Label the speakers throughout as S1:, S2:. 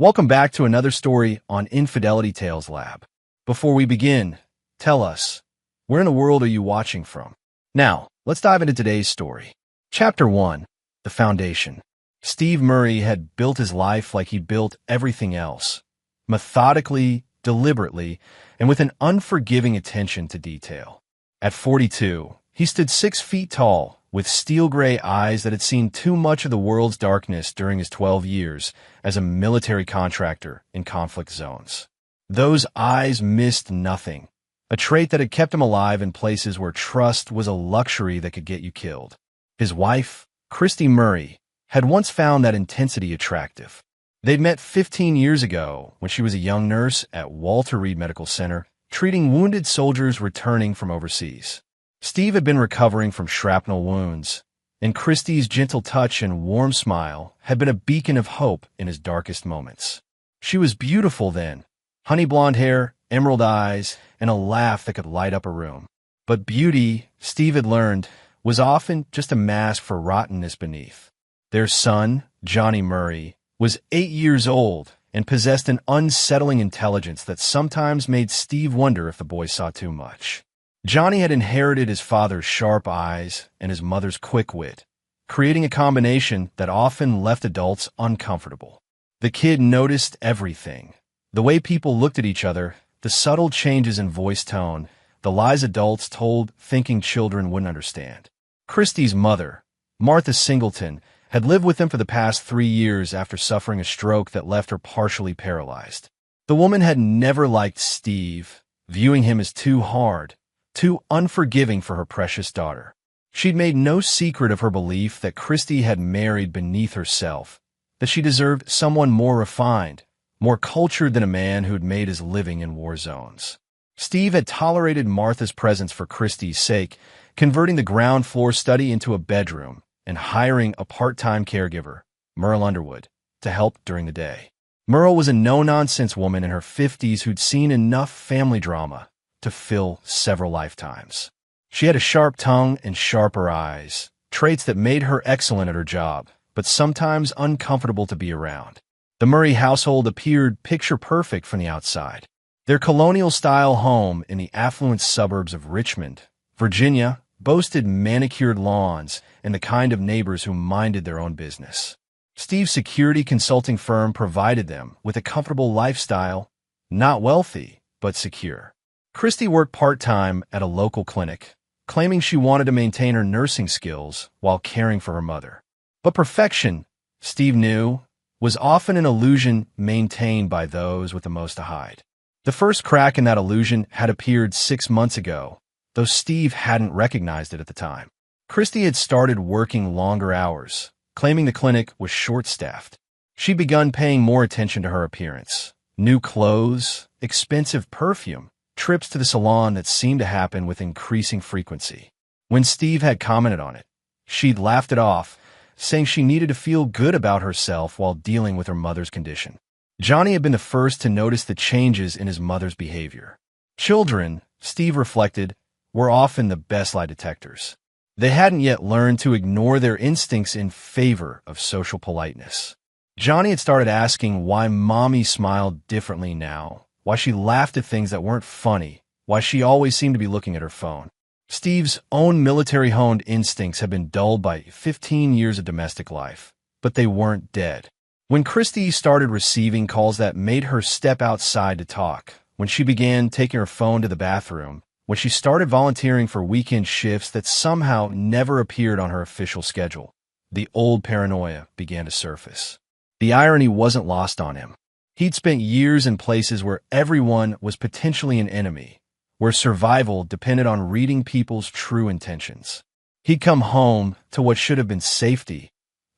S1: Welcome back to another story on Infidelity Tales Lab. Before we begin, tell us, where in the world are you watching from? Now, let's dive into today's story. Chapter 1, The Foundation. Steve Murray had built his life like he'd built everything else, methodically, deliberately, and with an unforgiving attention to detail. At 42, he stood 6 feet tall, with steel-gray eyes that had seen too much of the world's darkness during his 12 years as a military contractor in conflict zones. Those eyes missed nothing, a trait that had kept him alive in places where trust was a luxury that could get you killed. His wife, Christy Murray, had once found that intensity attractive. They'd met 15 years ago when she was a young nurse at Walter Reed Medical Center, treating wounded soldiers returning from overseas. Steve had been recovering from shrapnel wounds, and Christy's gentle touch and warm smile had been a beacon of hope in his darkest moments. She was beautiful then, honey blonde hair, emerald eyes, and a laugh that could light up a room. But beauty, Steve had learned, was often just a mask for rottenness beneath. Their son, Johnny Murray, was 8 years old and possessed an unsettling intelligence that sometimes made Steve wonder if the boy saw too much. Johnny had inherited his father's sharp eyes and his mother's quick wit, creating a combination that often left adults uncomfortable. The kid noticed everything: the way people looked at each other, the subtle changes in voice tone, the lies adults told thinking children wouldn't understand. Christy's mother, Martha Singleton, had lived with him for the past 3 years after suffering a stroke that left her partially paralyzed. The woman had never liked Steve, viewing him as too hard, too unforgiving for her precious daughter. She'd made no secret of her belief that Christy had married beneath herself, that she deserved someone more refined, more cultured than a man who'd made his living in war zones. Steve had tolerated Martha's presence for Christy's sake, converting the ground floor study into a bedroom and hiring a part-time caregiver, Merle Underwood, to help during the day. Merle was a no-nonsense woman in her 50s who'd seen enough family drama to fill several lifetimes. She had a sharp tongue and sharper eyes, traits that made her excellent at her job, but sometimes uncomfortable to be around. The Murray household appeared picture-perfect from the outside. Their colonial-style home in the affluent suburbs of Richmond, Virginia, boasted manicured lawns and the kind of neighbors who minded their own business. Steve's security consulting firm provided them with a comfortable lifestyle, not wealthy, but secure. Christy worked part-time at a local clinic, claiming she wanted to maintain her nursing skills while caring for her mother. But perfection, Steve knew, was often an illusion maintained by those with the most to hide. The first crack in that illusion had appeared 6 months ago, though Steve hadn't recognized it at the time. Christy had started working longer hours, claiming the clinic was short-staffed. She'd begun paying more attention to her appearance. New clothes, expensive perfume, trips to the salon that seemed to happen with increasing frequency. When Steve had commented on it, she'd laughed it off, saying she needed to feel good about herself while dealing with her mother's condition. Johnny had been the first to notice the changes in his mother's behavior. Children, Steve reflected, were often the best lie detectors. They hadn't yet learned to ignore their instincts in favor of social politeness. Johnny had started asking why Mommy smiled differently now, why she laughed at things that weren't funny, why she always seemed to be looking at her phone. Steve's own military-honed instincts had been dulled by 15 years of domestic life, but they weren't dead. When Christy started receiving calls that made her step outside to talk, when she began taking her phone to the bathroom, when she started volunteering for weekend shifts that somehow never appeared on her official schedule, the old paranoia began to surface. The irony wasn't lost on him. He'd spent years in places where everyone was potentially an enemy, where survival depended on reading people's true intentions. He'd come home to what should have been safety,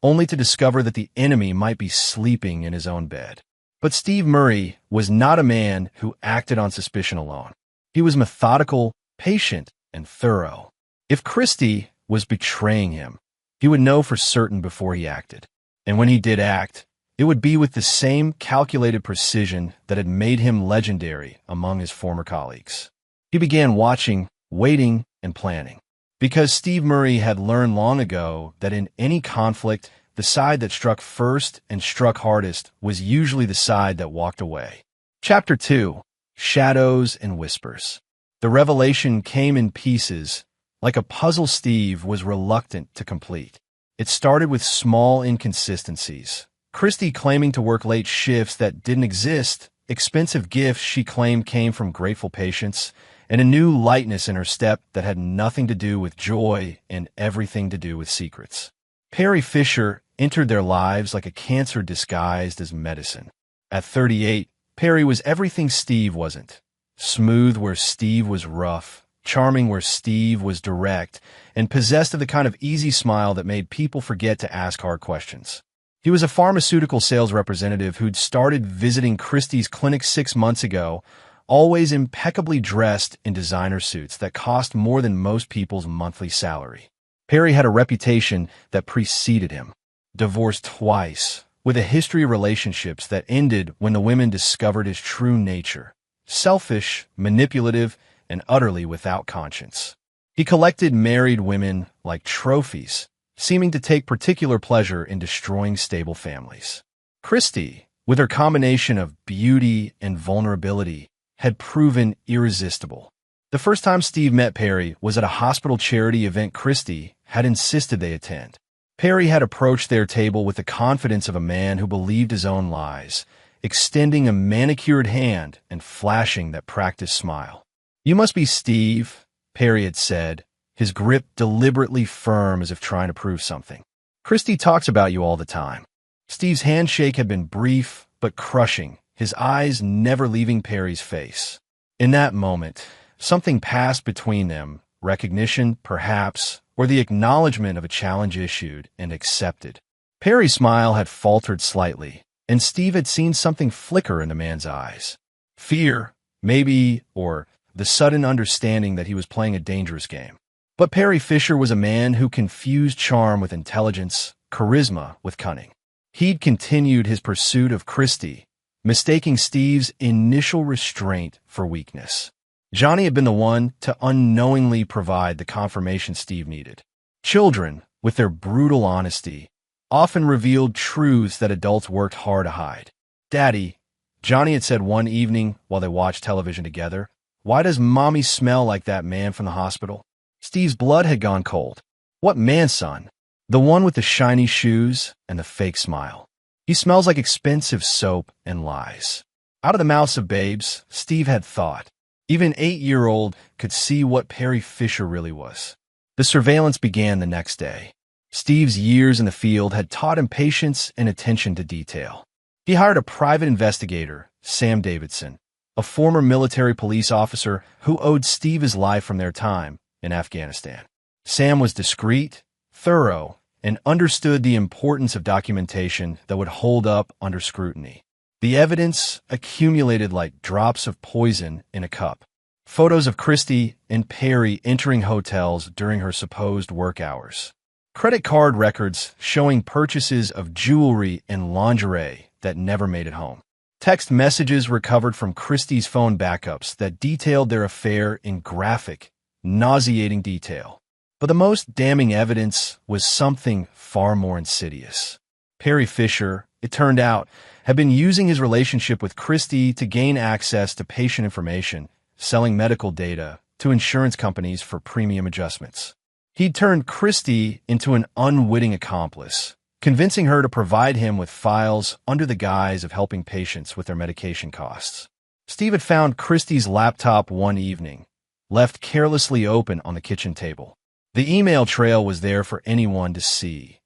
S1: only to discover that the enemy might be sleeping in his own bed. But Steve Murray was not a man who acted on suspicion alone. He was methodical, patient, and thorough. If Christy was betraying him, he would know for certain before he acted. And when he did act, it would be with the same calculated precision that had made him legendary among his former colleagues. He began watching, waiting, and planning. Because Steve Murray had learned long ago that in any conflict, the side that struck first and struck hardest was usually the side that walked away. Chapter 2. Shadows and Whispers. The revelation came in pieces, like a puzzle Steve was reluctant to complete. It started with small inconsistencies. Christy claiming to work late shifts that didn't exist, expensive gifts she claimed came from grateful patients, and a new lightness in her step that had nothing to do with joy and everything to do with secrets. Perry Fisher entered their lives like a cancer disguised as medicine. At 38, Perry was everything Steve wasn't. Smooth where Steve was rough, charming where Steve was direct, and possessed of the kind of easy smile that made people forget to ask hard questions. He was a pharmaceutical sales representative who'd started visiting Christie's clinic 6 months ago, always impeccably dressed in designer suits that cost more than most people's monthly salary. Perry had a reputation that preceded him. Divorced twice, with a history of relationships that ended when the women discovered his true nature. Selfish, manipulative, and utterly without conscience. He collected married women like trophies, seeming to take particular pleasure in destroying stable families. Christy, with her combination of beauty and vulnerability, had proven irresistible. The first time Steve met Perry was at a hospital charity event Christy had insisted they attend. Perry had approached their table with the confidence of a man who believed his own lies, extending a manicured hand and flashing that practiced smile. "You must be Steve," Perry had said, his grip deliberately firm as if trying to prove something. "Christy talks about you all the time." Steve's handshake had been brief but crushing, his eyes never leaving Perry's face. In that moment, something passed between them, recognition, perhaps, or the acknowledgement of a challenge issued and accepted. Perry's smile had faltered slightly, and Steve had seen something flicker in the man's eyes. Fear, maybe, or the sudden understanding that he was playing a dangerous game. But Perry Fisher was a man who confused charm with intelligence, charisma with cunning. He'd continued his pursuit of Christy, mistaking Steve's initial restraint for weakness. Johnny had been the one to unknowingly provide the confirmation Steve needed. Children, with their brutal honesty, often revealed truths that adults worked hard to hide. "Daddy," Johnny had said one evening while they watched television together, "why does Mommy smell like that man from the hospital?" Steve's blood had gone cold. "What man, son?" "The one with the shiny shoes and the fake smile. He smells like expensive soap and lies." Out of the mouths of babes, Steve had thought. Even an 8-year-old could see what Perry Fisher really was. The surveillance began the next day. Steve's years in the field had taught him patience and attention to detail. He hired a private investigator, Sam Davidson, a former military police officer who owed Steve his life from their time in Afghanistan. Sam was discreet, thorough, and understood the importance of documentation that would hold up under scrutiny. The evidence accumulated like drops of poison in a cup. Photos of Christy and Perry entering hotels during her supposed work hours. Credit card records showing purchases of jewelry and lingerie that never made it home. Text messages recovered from Christy's phone backups that detailed their affair in graphic, nauseating detail. But the most damning evidence was something far more insidious. Perry Fisher, it turned out, had been using his relationship with Christy to gain access to patient information, selling medical data to insurance companies for premium adjustments. He'd turned Christy into an unwitting accomplice, convincing her to provide him with files under the guise of helping patients with their medication costs. Steve had found Christy's laptop one evening, left carelessly open on the kitchen table. The email trail was there for anyone to see.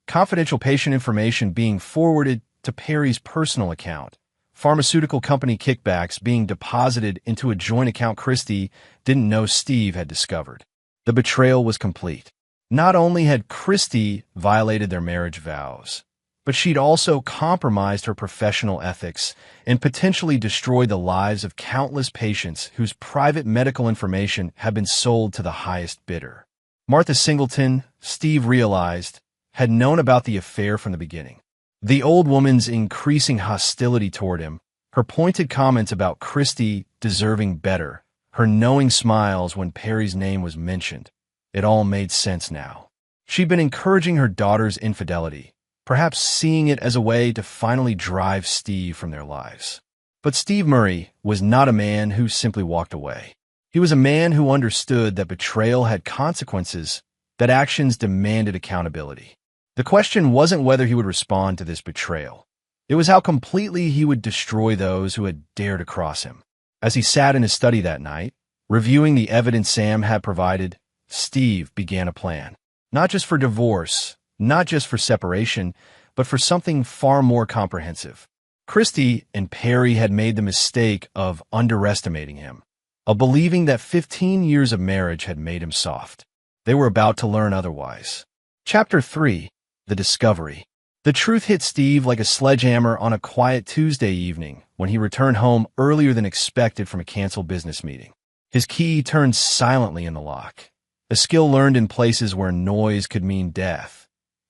S1: Confidential patient information being forwarded to Perry's personal account, pharmaceutical company kickbacks being deposited into a joint account Christy didn't know Steve had discovered. The betrayal was complete. Not only had Christy violated their marriage vows, but she'd also compromised her professional ethics and potentially destroyed the lives of countless patients whose private medical information had been sold to the highest bidder. Martha Singleton, Steve realized, had known about the affair from the beginning. The old woman's increasing hostility toward him, her pointed comments about Christy deserving better, her knowing smiles when Perry's name was mentioned, it all made sense now. She'd been encouraging her daughter's infidelity, perhaps seeing it as a way to finally drive Steve from their lives. But Steve Murray was not a man who simply walked away. He was a man who understood that betrayal had consequences, that actions demanded accountability. The question wasn't whether he would respond to this betrayal. It was how completely he would destroy those who had dared to cross him. As he sat in his study that night, reviewing the evidence Sam had provided, Steve began a plan. Not just for divorce, not just for separation, but for something far more comprehensive. Christy and Perry had made the mistake of underestimating him, of believing that 15 years of marriage had made him soft. They were about to learn otherwise. Chapter 3. The Discovery. The truth hit Steve like a sledgehammer on a quiet Tuesday evening when he returned home earlier than expected from a canceled business meeting. His key turned silently in the lock, a skill learned in places where noise could mean death,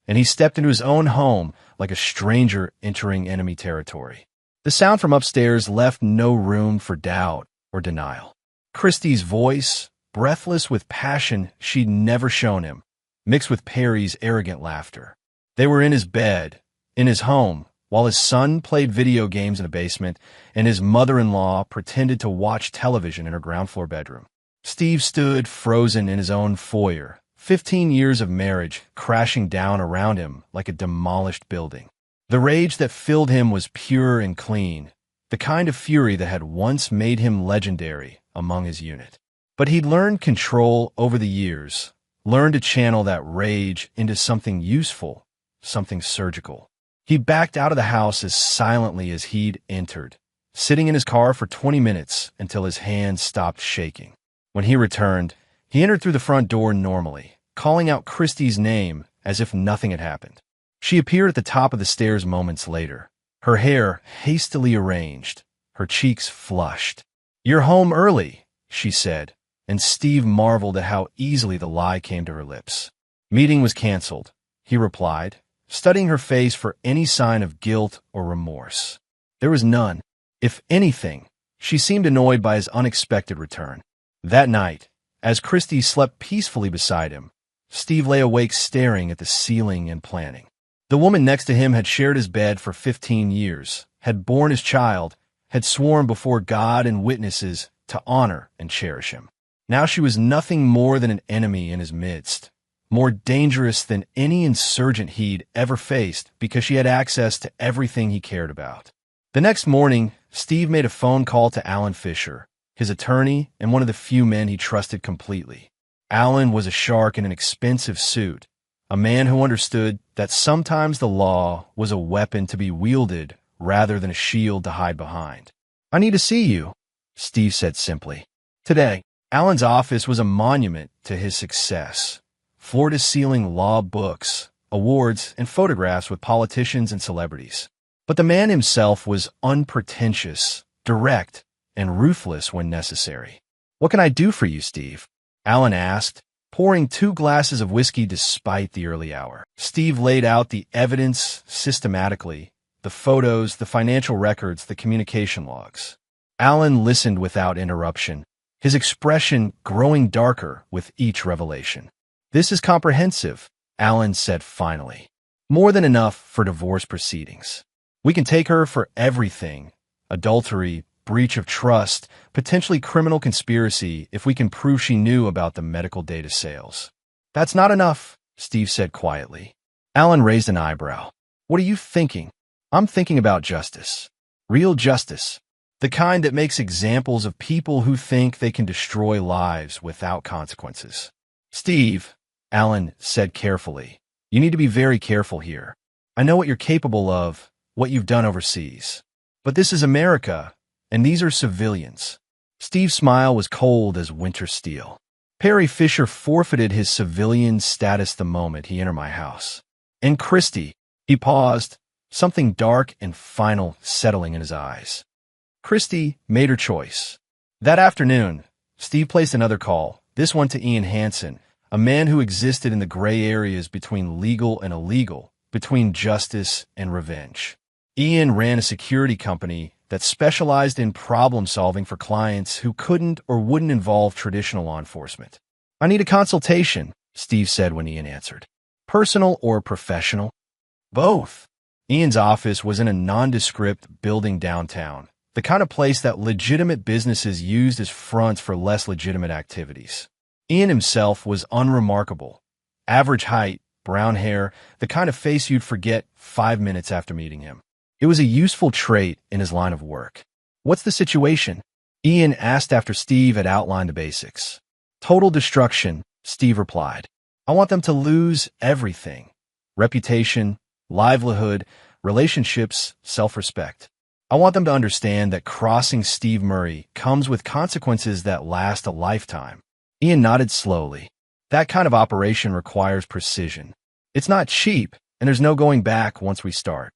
S1: and he stepped into his own home like a stranger entering enemy territory. The sound from upstairs left no room for doubt or denial. Christy's voice, breathless with passion she'd never shown him, mixed with Perry's arrogant laughter. They were in his bed, in his home, while his son played video games in a basement and his mother-in-law pretended to watch television in her ground-floor bedroom. Steve stood frozen in his own foyer, 15 years of marriage crashing down around him like a demolished building. The rage that filled him was pure and clean, the kind of fury that had once made him legendary among his unit. But he'd learned control over the years, learned to channel that rage into something useful, something surgical. He backed out of the house as silently as he'd entered, sitting in his car for 20 minutes until his hands stopped shaking. When he returned, he entered through the front door normally, calling out Christy's name as if nothing had happened. She appeared at the top of the stairs moments later, her hair hastily arranged, her cheeks flushed. "You're home early," she said, and Steve marveled at how easily the lie came to her lips. "Meeting was canceled," he replied, studying her face for any sign of guilt or remorse. There was none. If anything, she seemed annoyed by his unexpected return. That night, as Christy slept peacefully beside him, Steve lay awake staring at the ceiling and planning. The woman next to him had shared his bed for 15 years, had borne his child, had sworn before God and witnesses to honor and cherish him. Now she was nothing more than an enemy in his midst, more dangerous than any insurgent he'd ever faced because she had access to everything he cared about. The next morning, Steve made a phone call to Alan Fisher, his attorney and one of the few men he trusted completely. Alan was a shark in an expensive suit, a man who understood that sometimes the law was a weapon to be wielded rather than a shield to hide behind. "I need to see you," Steve said simply. Today, Alan's office was a monument to his success. Floor-to-ceiling law books, awards, and photographs with politicians and celebrities. But the man himself was unpretentious, direct, and ruthless when necessary. "What can I do for you, Steve?" Alan asked, pouring 2 glasses of whiskey despite the early hour. Steve laid out the evidence systematically, the photos, the financial records, the communication logs. Alan listened without interruption, his expression growing darker with each revelation. "This is comprehensive," Alan said finally. "More than enough for divorce proceedings. We can take her for everything: adultery, breach of trust, potentially criminal conspiracy if we can prove she knew about the medical data sales." "That's not enough," Steve said quietly. Alan raised an eyebrow. "What are you thinking?" "I'm thinking about justice. Real justice. The kind that makes examples of people who think they can destroy lives without consequences." "Steve," Alan said carefully, "you need to be very careful here. I know what you're capable of, what you've done overseas. But this is America, and these are civilians." Steve's smile was cold as winter steel. "Perry Fisher forfeited his civilian status the moment he entered my house. And Christy," he paused, something dark and final settling in his eyes. "Christy made her choice." That afternoon, Steve placed another call, this one to Ian Hansen, a man who existed in the gray areas between legal and illegal, between justice and revenge. Ian ran a security company that specialized in problem-solving for clients who couldn't or wouldn't involve traditional law enforcement. "I need a consultation," Steve said when Ian answered. "Personal or professional?" Both. Ian's office was in a nondescript building downtown, the kind of place that legitimate businesses used as fronts for less legitimate activities. Ian himself was unremarkable. Average height, brown hair, the kind of face you'd forget 5 minutes after meeting him. It was a useful trait in his line of work. "What's the situation?" Ian asked after Steve had outlined the basics. "Total destruction," Steve replied. "I want them to lose everything. Reputation, livelihood, relationships, self-respect. I want them to understand that crossing Steve Murray comes with consequences that last a lifetime." Ian nodded slowly. "That kind of operation requires precision. It's not cheap, and there's no going back once we start.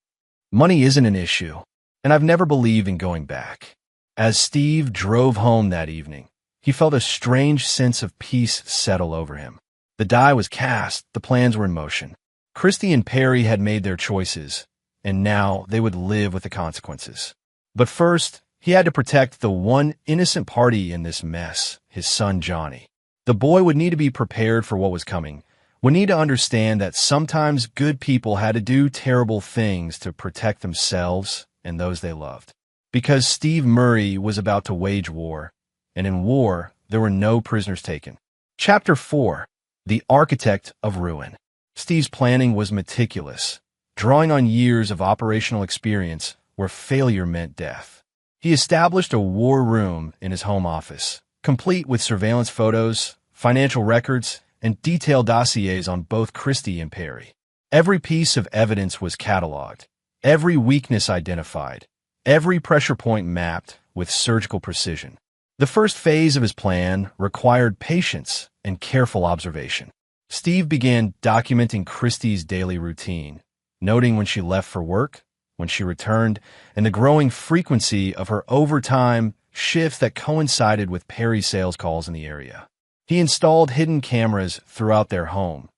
S1: Money isn't an issue, and I've never believed in going back." As Steve drove home that evening, he felt a strange sense of peace settle over him. The die was cast, the plans were in motion. Christy and Perry had made their choices, and now they would live with the consequences. But first, he had to protect the one innocent party in this mess, his son Johnny. The boy would need to be prepared for what was coming, would need to understand that sometimes good people had to do terrible things to protect themselves and those they loved. Because Steve Murray was about to wage war, and in war, there were no prisoners taken. Chapter 4. The Architect of Ruin. Steve's planning was meticulous, drawing on years of operational experience where failure meant death. He established a war room in his home office, complete with surveillance photos, financial records, and detailed dossiers on both Christie and Perry. Every piece of evidence was cataloged, every weakness identified, every pressure point mapped with surgical precision. The first phase of his plan required patience and careful observation. Steve began documenting Christie's daily routine, noting when she left for work, when she returned, and the growing frequency of her overtime shifts that coincided with Perry's sales calls in the area. He installed hidden cameras throughout their home,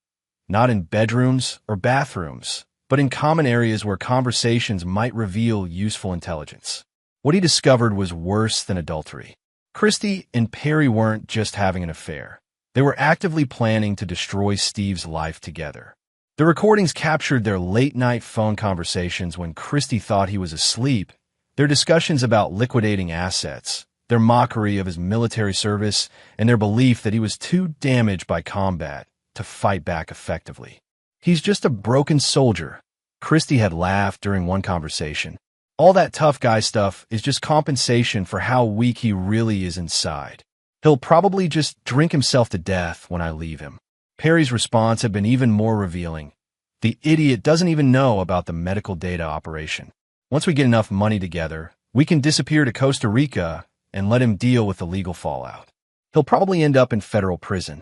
S1: not in bedrooms or bathrooms, but in common areas where conversations might reveal useful intelligence. What he discovered was worse than adultery. Christie and Perry weren't just having an affair. They were actively planning to destroy Steve's life together. The recordings captured their late-night phone conversations when Christie thought he was asleep, their discussions about liquidating assets, their mockery of his military service, and their belief that he was too damaged by combat to fight back effectively. "He's just a broken soldier," Christie had laughed during one conversation. "All that tough guy stuff is just compensation for how weak he really is inside. He'll probably just drink himself to death when I leave him." Perry's response had been even more revealing. "The idiot doesn't even know about the medical data operation. Once we get enough money together, we can disappear to Costa Rica and let him deal with the legal fallout. He'll probably end up in federal prison."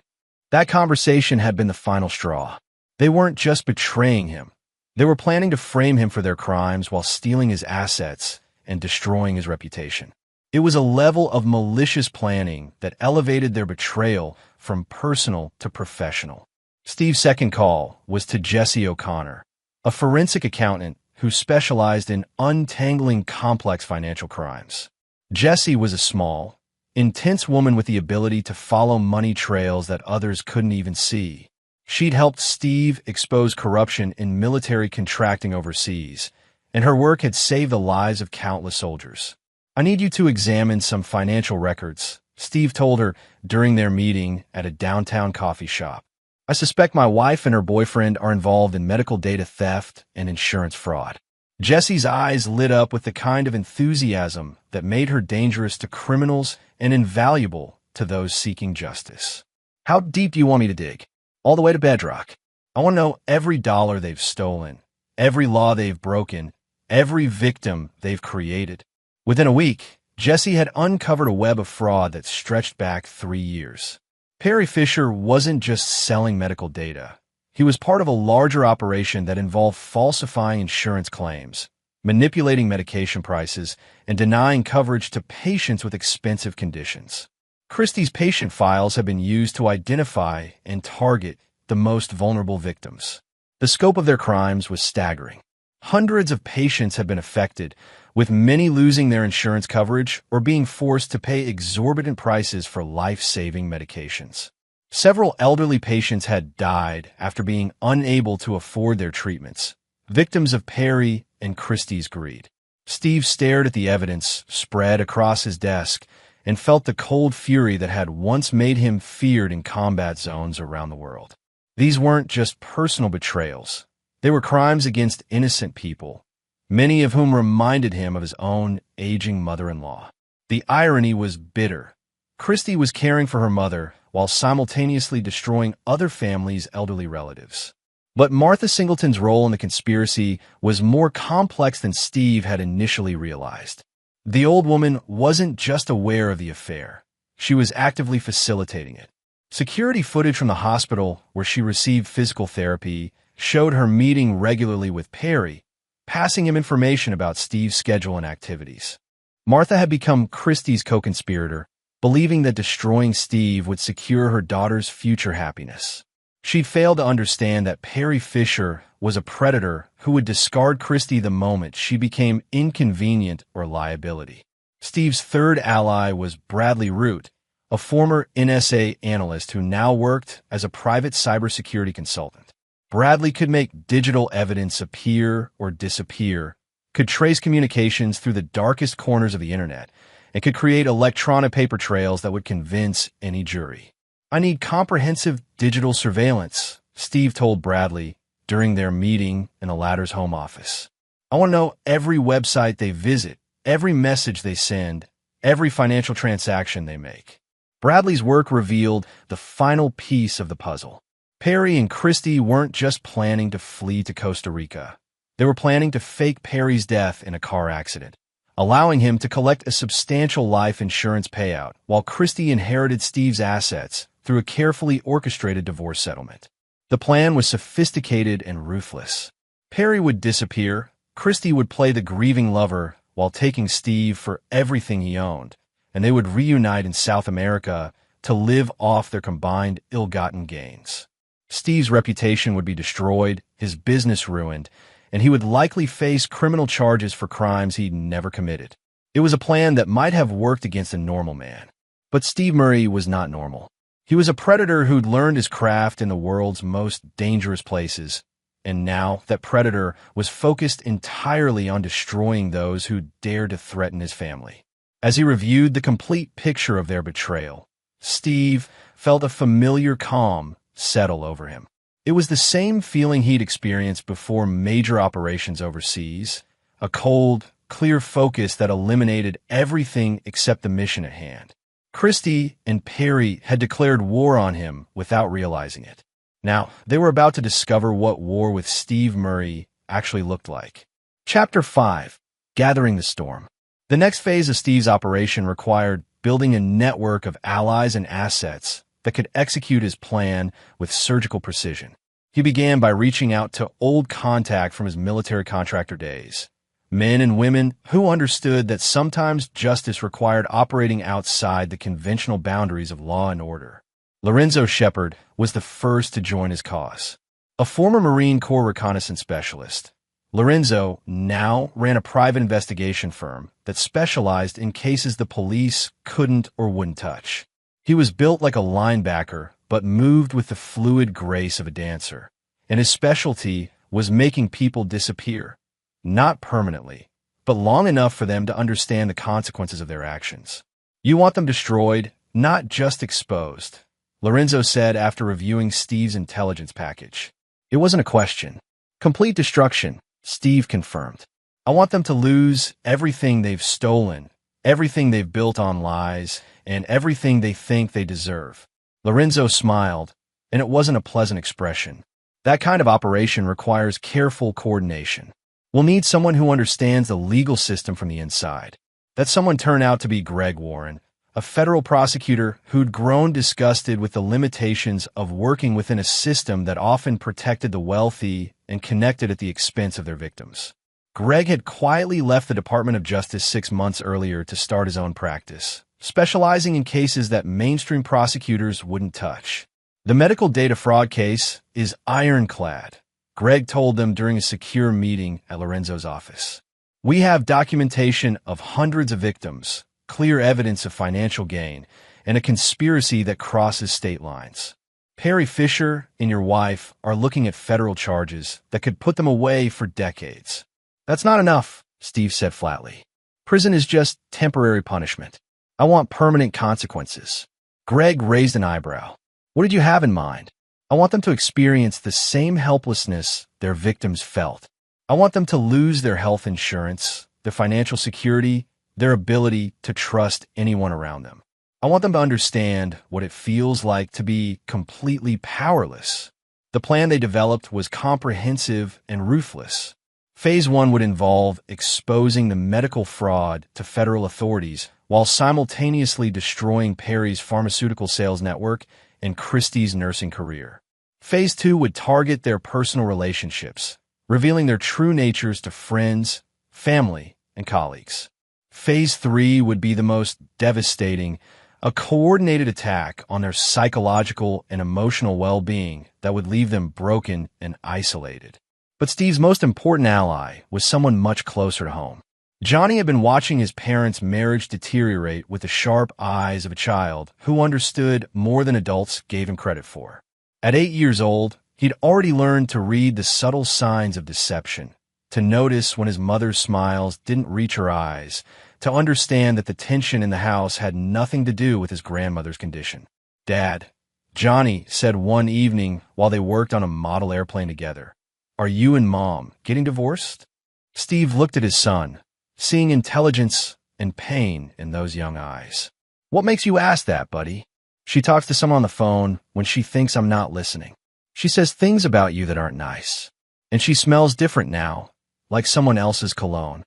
S1: That conversation had been the final straw. They weren't just betraying him. They were planning to frame him for their crimes while stealing his assets and destroying his reputation. It was a level of malicious planning that elevated their betrayal from personal to professional. Steve's second call was to Jesse O'Connor, a forensic accountant who specialized in untangling complex financial crimes. Jessie was a small, intense woman with the ability to follow money trails that others couldn't even see. She'd helped Steve expose corruption in military contracting overseas, and her work had saved the lives of countless soldiers. "I need you to examine some financial records," Steve told her during their meeting at a downtown coffee shop. "I suspect my wife and her boyfriend are involved in medical data theft and insurance fraud." Jessie's eyes lit up with the kind of enthusiasm that made her dangerous to criminals and invaluable to those seeking justice. "How deep do you want me to dig?" "All the way to bedrock. I want to know every dollar they've stolen, every law they've broken, every victim they've created." Within a week, Jesse had uncovered a web of fraud that stretched back 3 years. Perry Fisher wasn't just selling medical data. He was part of a larger operation that involved falsifying insurance claims, manipulating medication prices, and denying coverage to patients with expensive conditions. Christie's patient files have been used to identify and target the most vulnerable victims. The scope of their crimes was staggering. Hundreds of patients have been affected, with many losing their insurance coverage or being forced to pay exorbitant prices for life-saving medications. Several elderly patients had died after being unable to afford their treatments, victims of Perry and Christie's greed. Steve stared at the evidence spread across his desk and felt the cold fury that had once made him feared in combat zones around the world. These weren't just personal betrayals. They were crimes against innocent people, many of whom reminded him of his own aging mother-in-law. The irony was bitter. Christie was caring for her mother while simultaneously destroying other families' elderly relatives. But Martha Singleton's role in the conspiracy was more complex than Steve had initially realized. The old woman wasn't just aware of the affair. She was actively facilitating it. Security footage from the hospital where she received physical therapy showed her meeting regularly with Perry, passing him information about Steve's schedule and activities. Martha had become Christie's co-conspirator, believing that destroying Steve would secure her daughter's future happiness. She'd failed to understand that Perry Fisher was a predator who would discard Christie the moment she became inconvenient or liability. Steve's third ally was Bradley Root, a former NSA analyst who now worked as a private cybersecurity consultant. Bradley could make digital evidence appear or disappear, could trace communications through the darkest corners of the internet, and could create electronic paper trails that would convince any jury. "I need comprehensive digital surveillance," Steve told Bradley during their meeting in the latter's home office. "I want to know every website they visit, every message they send, every financial transaction they make." Bradley's work revealed the final piece of the puzzle. Perry and Christie weren't just planning to flee to Costa Rica. They were planning to fake Perry's death in a car accident, allowing him to collect a substantial life insurance payout while Christie inherited Steve's assets through a carefully orchestrated divorce settlement. The plan was sophisticated and ruthless. Perry would disappear, Christie would play the grieving lover while taking Steve for everything he owned, and they would reunite in South America to live off their combined ill-gotten gains. Steve's reputation would be destroyed, his business ruined, and he would likely face criminal charges for crimes he'd never committed. It was a plan that might have worked against a normal man. But Steve Murray was not normal. He was a predator who'd learned his craft in the world's most dangerous places, and now that predator was focused entirely on destroying those who dared to threaten his family. As he reviewed the complete picture of their betrayal, Steve felt a familiar calm settle over him. It was the same feeling he'd experienced before major operations overseas, a cold, clear focus that eliminated everything except the mission at hand. Christie and Perry had declared war on him without realizing it. Now, they were about to discover what war with Steve Murray actually looked like. Chapter 5. Gathering the Storm. The next phase of Steve's operation required building a network of allies and assets that could execute his plan with surgical precision. He began by reaching out to old contact from his military contractor days, men and women who understood that sometimes justice required operating outside the conventional boundaries of law and order. Lorenzo Shepard was the first to join his cause. A former Marine Corps reconnaissance specialist, Lorenzo now ran a private investigation firm that specialized in cases the police couldn't or wouldn't touch. He was built like a linebacker, but moved with the fluid grace of a dancer, and his specialty was making people disappear. Not permanently, but long enough for them to understand the consequences of their actions. "You want them destroyed, not just exposed," Lorenzo said after reviewing Steve's intelligence package. It wasn't a question. "Complete destruction," Steve confirmed. "I want them to lose everything they've stolen, everything they've built on lies, and everything they think they deserve." Lorenzo smiled, and it wasn't a pleasant expression. That kind of operation requires careful coordination. "We'll need someone who understands the legal system from the inside." That someone turned out to be Greg Warren, a federal prosecutor who'd grown disgusted with the limitations of working within a system that often protected the wealthy and connected at the expense of their victims. Greg had quietly left the Department of Justice 6 months earlier to start his own practice, specializing in cases that mainstream prosecutors wouldn't touch. "The medical data fraud case is ironclad," Greg told them during a secure meeting at Lorenzo's office. "We have documentation of hundreds of victims, clear evidence of financial gain, and a conspiracy that crosses state lines." Perry Fisher and your wife are looking at federal charges that could put them away for decades. That's not enough, Steve said flatly. Prison is just temporary punishment. I want permanent consequences. Greg raised an eyebrow. What did you have in mind? I want them to experience the same helplessness their victims felt. I want them to lose their health insurance, their financial security, their ability to trust anyone around them. I want them to understand what it feels like to be completely powerless. The plan they developed was comprehensive and ruthless. Phase 1 would involve exposing the medical fraud to federal authorities while simultaneously destroying Perry's pharmaceutical sales network and Christie's nursing career. Phase 2 would target their personal relationships, revealing their true natures to friends, family, and colleagues. Phase 3 would be the most devastating, a coordinated attack on their psychological and emotional well-being that would leave them broken and isolated. But Steve's most important ally was someone much closer to home. Johnny had been watching his parents' marriage deteriorate with the sharp eyes of a child who understood more than adults gave him credit for. At 8 years old, he'd already learned to read the subtle signs of deception, to notice when his mother's smiles didn't reach her eyes, to understand that the tension in the house had nothing to do with his grandmother's condition. "Dad," Johnny said one evening while they worked on a model airplane together, "are you and Mom getting divorced?" Steve looked at his son, seeing intelligence and pain in those young eyes. "What makes you ask that, buddy?" "She talks to someone on the phone when she thinks I'm not listening. She says things about you that aren't nice. And she smells different now, like someone else's cologne."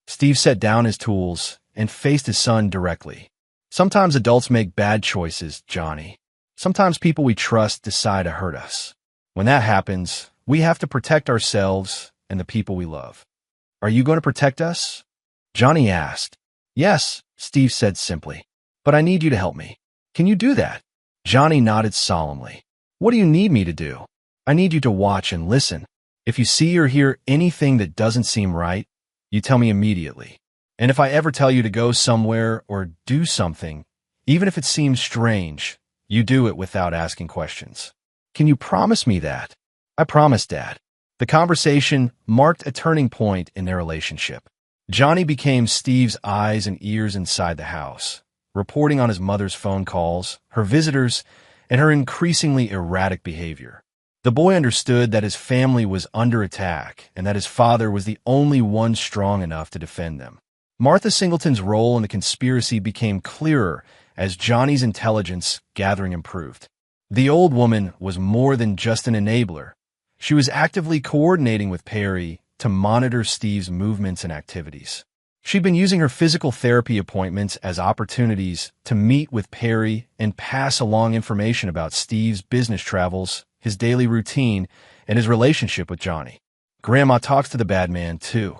S1: Steve set down his tools and faced his son directly. "Sometimes adults make bad choices, Johnny. Sometimes people we trust decide to hurt us. When that happens, we have to protect ourselves and the people we love. Are you going to protect us?" Johnny asked. "Yes," Steve said simply. "But I need you to help me. Can you do that?" Johnny nodded solemnly. "What do you need me to do?" "I need you to watch and listen. If you see or hear anything that doesn't seem right, you tell me immediately. And if I ever tell you to go somewhere or do something, even if it seems strange, you do it without asking questions. Can you promise me that?" "I promise, Dad." The conversation marked a turning point in their relationship. Johnny became Steve's eyes and ears inside the house, reporting on his mother's phone calls, her visitors, and her increasingly erratic behavior. The boy understood that his family was under attack and that his father was the only one strong enough to defend them. Martha Singleton's role in the conspiracy became clearer as Johnny's intelligence gathering improved. The old woman was more than just an enabler. She was actively coordinating with Perry to monitor Steve's movements and activities. She'd been using her physical therapy appointments as opportunities to meet with Perry and pass along information about Steve's business travels, his daily routine, and his relationship with Johnny. "Grandma talks to the bad man, too,"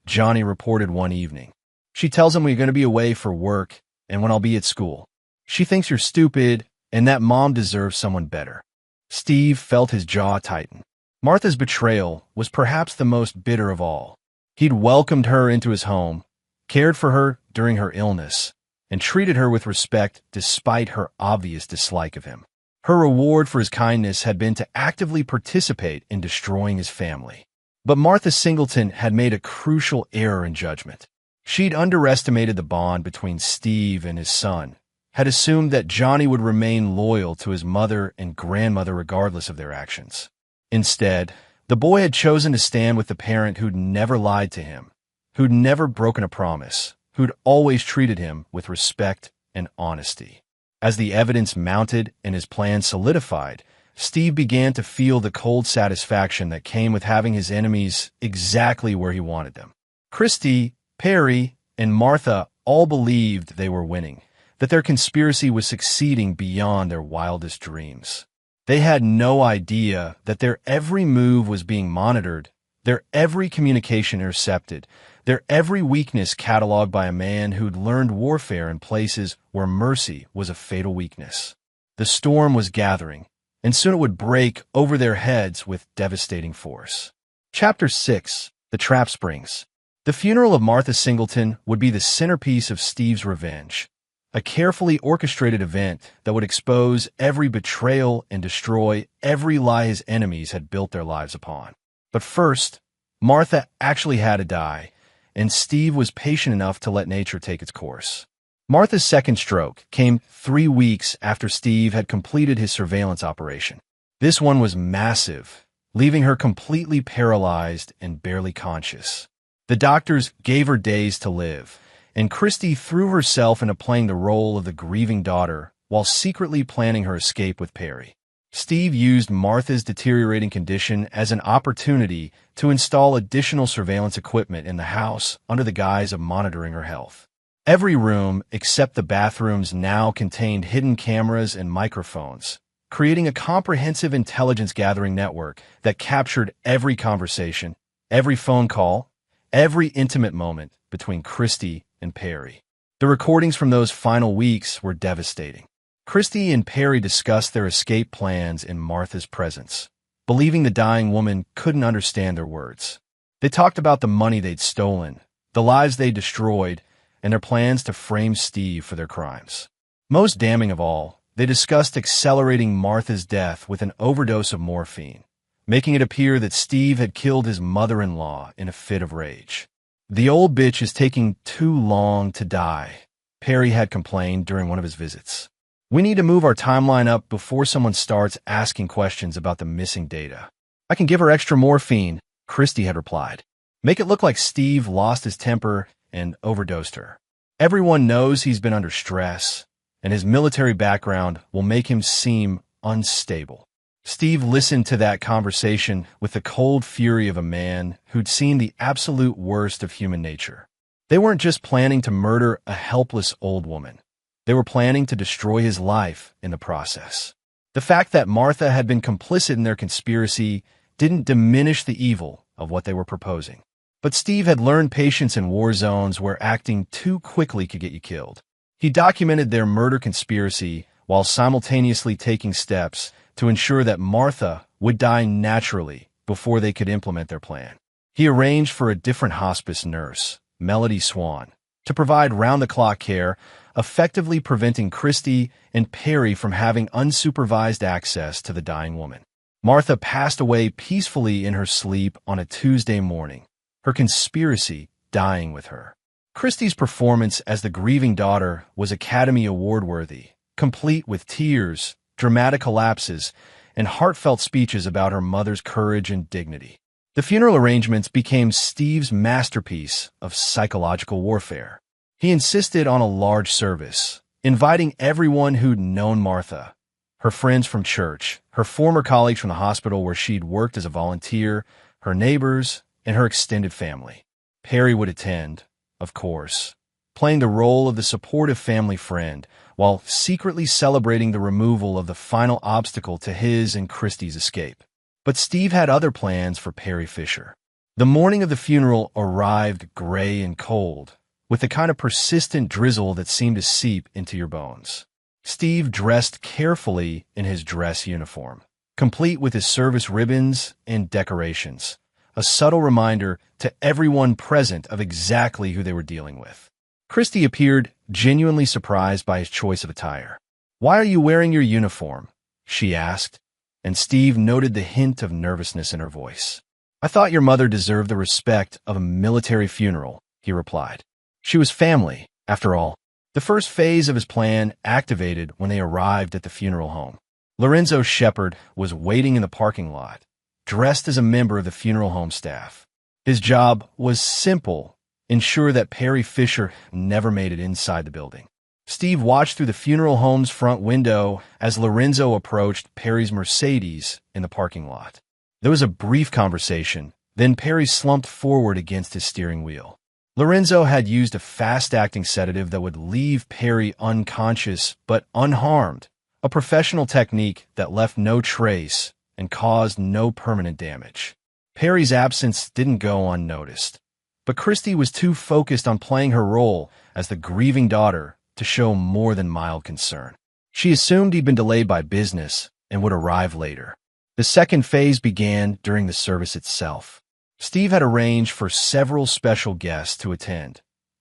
S1: Johnny reported one evening. "She tells him we're going to be away for work and when I'll be at school. She thinks you're stupid and that Mom deserves someone better." Steve felt his jaw tighten. Martha's betrayal was perhaps the most bitter of all. He'd welcomed her into his home, cared for her during her illness, and treated her with respect despite her obvious dislike of him. Her reward for his kindness had been to actively participate in destroying his family. But Martha Singleton had made a crucial error in judgment. She'd underestimated the bond between Steve and his son, had assumed that Johnny would remain loyal to his mother and grandmother regardless of their actions. Instead, the boy had chosen to stand with the parent who'd never lied to him, who'd never broken a promise, who'd always treated him with respect and honesty. As the evidence mounted and his plan solidified, Steve began to feel the cold satisfaction that came with having his enemies exactly where he wanted them. Christy, Perry, and Martha all believed they were winning, that their conspiracy was succeeding beyond their wildest dreams. They had no idea that their every move was being monitored, their every communication intercepted, their every weakness cataloged by a man who'd learned warfare in places where mercy was a fatal weakness. The storm was gathering, and soon it would break over their heads with devastating force. Chapter 6: The Trap Springs. The funeral of Martha Singleton would be the centerpiece of Steve's revenge, a carefully orchestrated event that would expose every betrayal and destroy every lie his enemies had built their lives upon. But first, Martha actually had to die, and Steve was patient enough to let nature take its course. Martha's second stroke came 3 weeks after Steve had completed his surveillance operation. This one was massive, leaving her completely paralyzed and barely conscious. The doctors gave her days to live, and Christy threw herself into playing the role of the grieving daughter while secretly planning her escape with Perry. Steve used Martha's deteriorating condition as an opportunity to install additional surveillance equipment in the house under the guise of monitoring her health. Every room except the bathrooms now contained hidden cameras and microphones, creating a comprehensive intelligence-gathering network that captured every conversation, every phone call, every intimate moment between Christy and Perry. The recordings from those final weeks were devastating. Christy and Perry discussed their escape plans in Martha's presence, believing the dying woman couldn't understand their words. They talked about the money they'd stolen, the lives they'd destroyed, and their plans to frame Steve for their crimes. Most damning of all, they discussed accelerating Martha's death with an overdose of morphine, making it appear that Steve had killed his mother-in-law in a fit of rage. "The old bitch is taking too long to die," Perry had complained during one of his visits. "We need to move our timeline up before someone starts asking questions about the missing data." "I can give her extra morphine," Christy had replied. "Make it look like Steve lost his temper and overdosed her. Everyone knows he's been under stress, and his military background will make him seem unstable." Steve listened to that conversation with the cold fury of a man who'd seen the absolute worst of human nature. They weren't just planning to murder a helpless old woman. They were planning to destroy his life in the process. The fact that Martha had been complicit in their conspiracy didn't diminish the evil of what they were proposing. But Steve had learned patience in war zones where acting too quickly could get you killed. He documented their murder conspiracy while simultaneously taking steps to ensure that Martha would die naturally before they could implement their plan. He arranged for a different hospice nurse, Melody Swan, to provide round-the-clock care, effectively preventing Christy and Perry from having unsupervised access to the dying woman. Martha passed away peacefully in her sleep on a Tuesday morning, her conspiracy dying with her. Christy's performance as the grieving daughter was Academy Award-worthy, complete with tears, dramatic collapses, and heartfelt speeches about her mother's courage and dignity. The funeral arrangements became Steve's masterpiece of psychological warfare. He insisted on a large service, inviting everyone who'd known Martha, her friends from church, her former colleagues from the hospital where she'd worked as a volunteer, her neighbors, and her extended family. Perry would attend, of course, playing the role of the supportive family friend, while secretly celebrating the removal of the final obstacle to his and Christy's escape. But Steve had other plans for Perry Fisher. The morning of the funeral arrived gray and cold, with the kind of persistent drizzle that seemed to seep into your bones. Steve dressed carefully in his dress uniform, complete with his service ribbons and decorations, a subtle reminder to everyone present of exactly who they were dealing with. Christy appeared genuinely surprised by his choice of attire. "Why are you wearing your uniform?" she asked, and Steve noted the hint of nervousness in her voice. "I thought your mother deserved the respect of a military funeral," he replied. "She was family, after all." The first phase of his plan activated when they arrived at the funeral home. Lorenzo Shepard was waiting in the parking lot, dressed as a member of the funeral home staff. His job was simple: ensure that Perry Fisher never made it inside the building. Steve watched through the funeral home's front window as Lorenzo approached Perry's Mercedes in the parking lot. There was a brief conversation, then Perry slumped forward against his steering wheel. Lorenzo had used a fast-acting sedative that would leave Perry unconscious but unharmed, a professional technique that left no trace and caused no permanent damage. Perry's absence didn't go unnoticed, but Christy was too focused on playing her role as the grieving daughter to show more than mild concern. She assumed he'd been delayed by business and would arrive later. The second phase began during the service itself. Steve had arranged for several special guests to attend: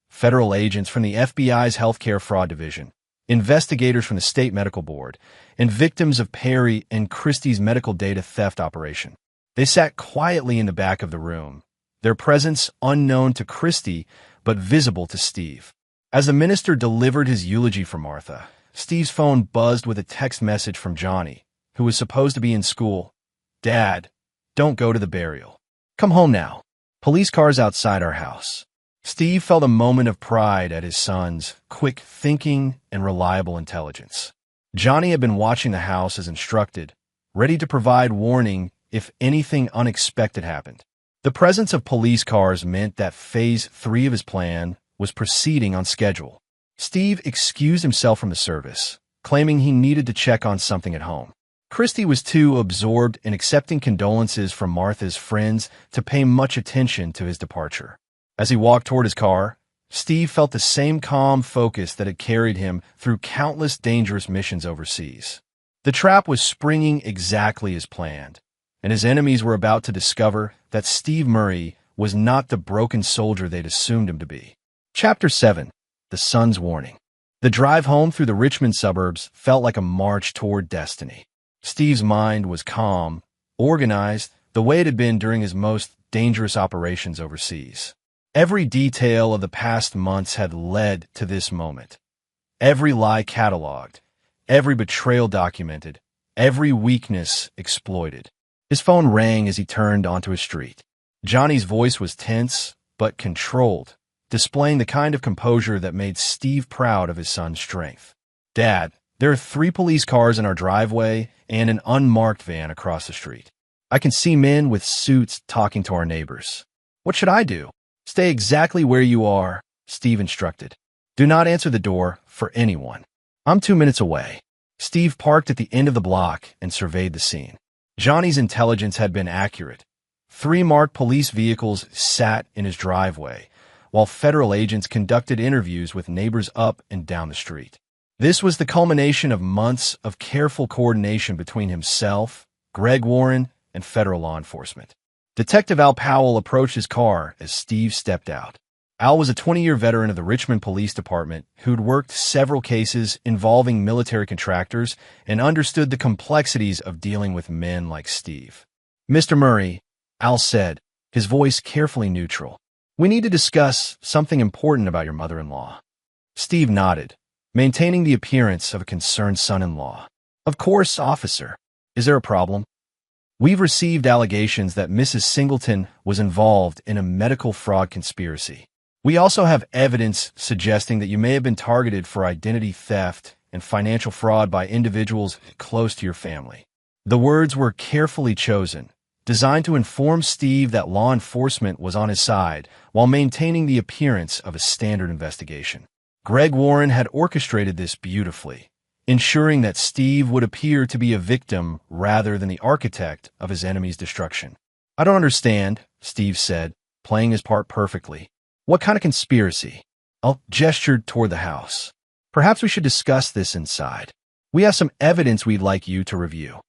S1: federal agents from the FBI's healthcare fraud division, investigators from the state medical board, and victims of Perry and Christie's medical data theft operation. They sat quietly in the back of the room, their presence unknown to Christie but visible to Steve. As the minister delivered his eulogy for Martha, Steve's phone buzzed with a text message from Johnny, who was supposed to be in school. "Dad, don't go to the burial. Come home now. Police cars outside our house." Steve felt a moment of pride at his son's quick thinking and reliable intelligence. Johnny had been watching the house as instructed, ready to provide warning if anything unexpected happened. The presence of police cars meant that Phase 3 of his plan was proceeding on schedule. Steve excused himself from the service, claiming he needed to check on something at home. Christie was too absorbed in accepting condolences from Martha's friends to pay much attention to his departure. As he walked toward his car, Steve felt the same calm focus that had carried him through countless dangerous missions overseas. The trap was springing exactly as planned, and his enemies were about to discover that Steve Murray was not the broken soldier they'd assumed him to be. Chapter 7. The Sun's Warning. The drive home through the Richmond suburbs felt like a march toward destiny. Steve's mind was calm, organized, the way it had been during his most dangerous operations overseas. Every detail of the past months had led to this moment. Every lie cataloged, every betrayal documented, every weakness exploited. His phone rang as he turned onto a street. Johnny's voice was tense, but controlled, displaying the kind of composure that made Steve proud of his son's strength. "Dad, there are 3 police cars in our driveway and an unmarked van across the street. I can see men with suits talking to our neighbors. What should I do?" "Stay exactly where you are," Steve instructed. "Do not answer the door for anyone. I'm 2 minutes away." Steve parked at the end of the block and surveyed the scene. Johnny's intelligence had been accurate. 3 marked police vehicles sat in his driveway, while federal agents conducted interviews with neighbors up and down the street. This was the culmination of months of careful coordination between himself, Greg Warren, and federal law enforcement. Detective Al Powell approached his car as Steve stepped out. Al was a 20-year veteran of the Richmond Police Department who'd worked several cases involving military contractors and understood the complexities of dealing with men like Steve. "Mr. Murray," Al said, his voice carefully neutral, "we need to discuss something important about your mother-in-law." Steve nodded, maintaining the appearance of a concerned son-in-law. "Of course, officer. Is there a problem?" "We've received allegations that Mrs. Singleton was involved in a medical fraud conspiracy. We also have evidence suggesting that you may have been targeted for identity theft and financial fraud by individuals close to your family." The words were carefully chosen, designed to inform Steve that law enforcement was on his side while maintaining the appearance of a standard investigation. Greg Warren had orchestrated this beautifully, ensuring that Steve would appear to be a victim rather than the architect of his enemy's destruction. "I don't understand," Steve said, playing his part perfectly. "What kind of conspiracy?" Al gestured toward the house. "Perhaps we should discuss this inside. We have some evidence we'd like you to review."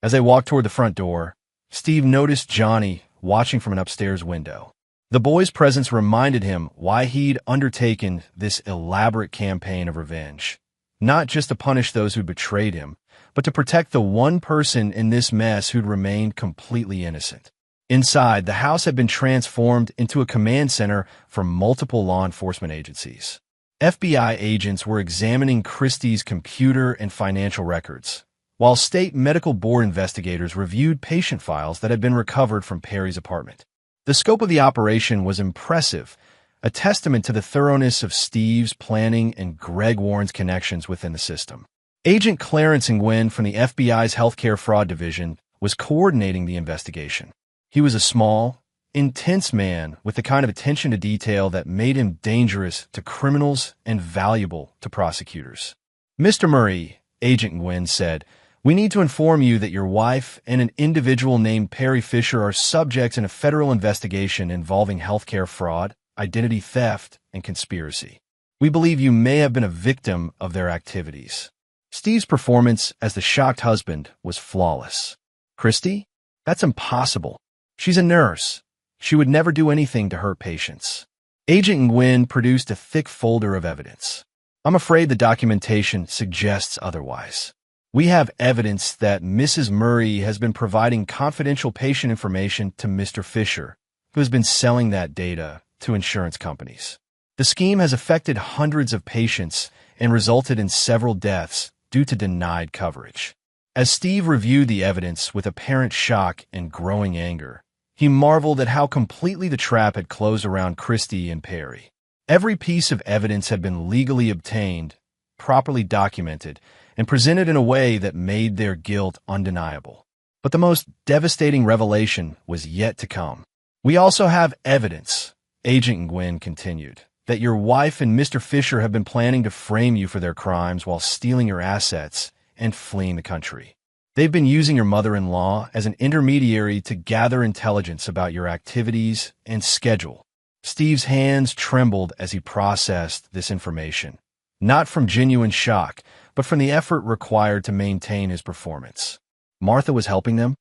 S1: As they walked toward the front door, Steve noticed Johnny watching from an upstairs window. The boy's presence reminded him why he'd undertaken this elaborate campaign of revenge. Not just to punish those who'd betrayed him, but to protect the one person in this mess who'd remained completely innocent. Inside, the house had been transformed into a command center for multiple law enforcement agencies. FBI agents were examining Christie's computer and financial records, while state medical board investigators reviewed patient files that had been recovered from Perry's apartment. The scope of the operation was impressive, a testament to the thoroughness of Steve's planning and Greg Warren's connections within the system. Agent Clarence Nguyen from the FBI's Healthcare Fraud Division was coordinating the investigation. He was a small, intense man with the kind of attention to detail that made him dangerous to criminals and valuable to prosecutors. "Mr. Murray," Agent Nguyen said, "we need to inform you that your wife and an individual named Perry Fisher are subjects in a federal investigation involving healthcare fraud, identity theft, and conspiracy. We believe you may have been a victim of their activities." Steve's performance as the shocked husband was flawless. "Christy? That's impossible. She's a nurse. She would never do anything to hurt patients." Agent Nguyen produced a thick folder of evidence. I'm afraid the documentation suggests otherwise. We have evidence that Mrs. Murray has been providing confidential patient information to Mr. Fisher, who has been selling that data to insurance companies. The scheme has affected hundreds of patients and resulted in several deaths due to denied coverage. As Steve reviewed the evidence with apparent shock and growing anger, he marveled at how completely the trap had closed around Christy and Perry. Every piece of evidence had been legally obtained, properly documented, and presented in a way that made their guilt undeniable. But the most devastating revelation was yet to come. We also have evidence, Agent Nguyen continued, that your wife and Mr. Fisher have been planning to frame you for their crimes while stealing your assets and fleeing the country. They've been using your mother-in-law as an intermediary to gather intelligence about your activities and schedule. Steve's hands trembled as he processed this information, not from genuine shock, but from the effort required to maintain his performance. Martha was helping them?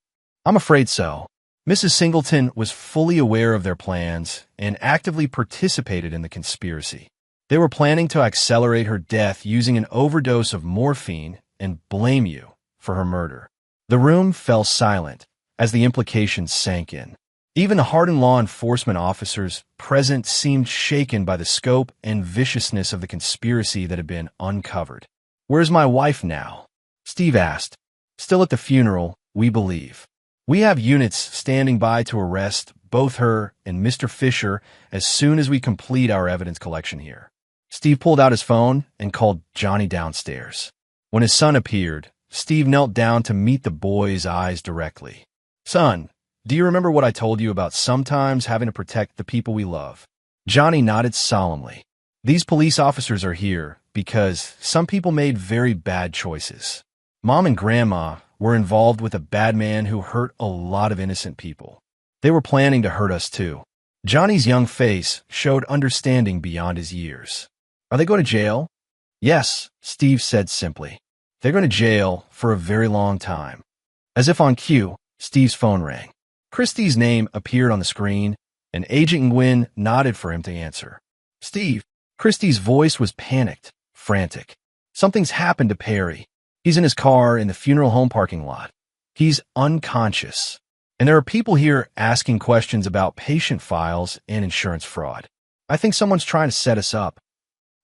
S1: I'm afraid so. Mrs. Singleton was fully aware of their plans and actively participated in the conspiracy. They were planning to accelerate her death using an overdose of morphine and blame you for her murder. The room fell silent as the implications sank in. Even the hardened law enforcement officers present seemed shaken by the scope and viciousness of the conspiracy that had been uncovered. Where's my wife now? Steve asked. Still at the funeral, we believe. We have units standing by to arrest both her and Mr. Fisher as soon as we complete our evidence collection here. Steve pulled out his phone and called Johnny downstairs. When his son appeared, Steve knelt down to meet the boy's eyes directly. Son, do you remember what I told you about sometimes having to protect the people we love? Johnny nodded solemnly. These police officers are here because some people made very bad choices. Mom and Grandma were involved with a bad man who hurt a lot of innocent people. They were planning to hurt us too. Johnny's young face showed understanding beyond his years. Are they going to jail? Yes, Steve said simply. They're going to jail for a very long time. As if on cue, Steve's phone rang. Christie's name appeared on the screen, and Agent Nguyen nodded for him to answer. Steve. Christie's voice was panicked, frantic. Something's happened to Perry. He's in his car in the funeral home parking lot. He's unconscious. And there are people here asking questions about patient files and insurance fraud. I think someone's trying to set us up.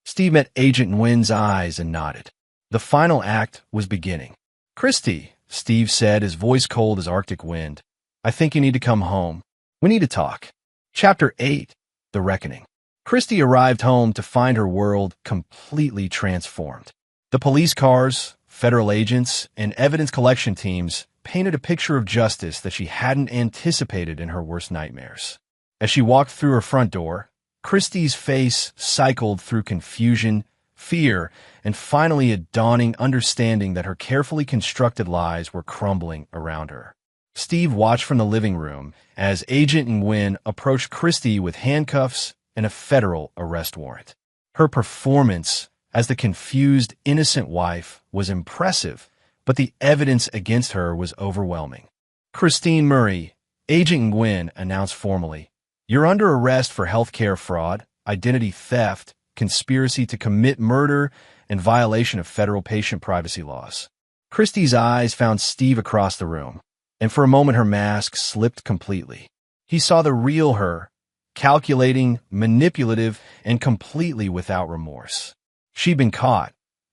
S1: Steve met Agent Nguyen's eyes and nodded. The final act was beginning. Christy, Steve said, his voice cold as Arctic wind. I think you need to come home. We need to talk. Chapter 8, The Reckoning. Christy arrived home to find her world completely transformed. The police cars, federal agents, and evidence collection teams painted a picture of justice that she hadn't anticipated in her worst nightmares. As she walked through her front door, Christy's face cycled through confusion, fear, and finally a dawning understanding that her carefully constructed lies were crumbling around her. Steve watched from the living room as Agent Nguyen approached Christy with handcuffs and a federal arrest warrant. Her performance as the confused, innocent wife was impressive, but the evidence against her was overwhelming. Christine Murray, Agent Nguyen announced formally, you're under arrest for healthcare fraud, identity theft, conspiracy to commit murder, and violation of federal patient privacy laws. Christy's eyes found Steve across the room, and for a moment her mask slipped completely. He saw the real her, calculating, manipulative, and completely without remorse. She'd been caught,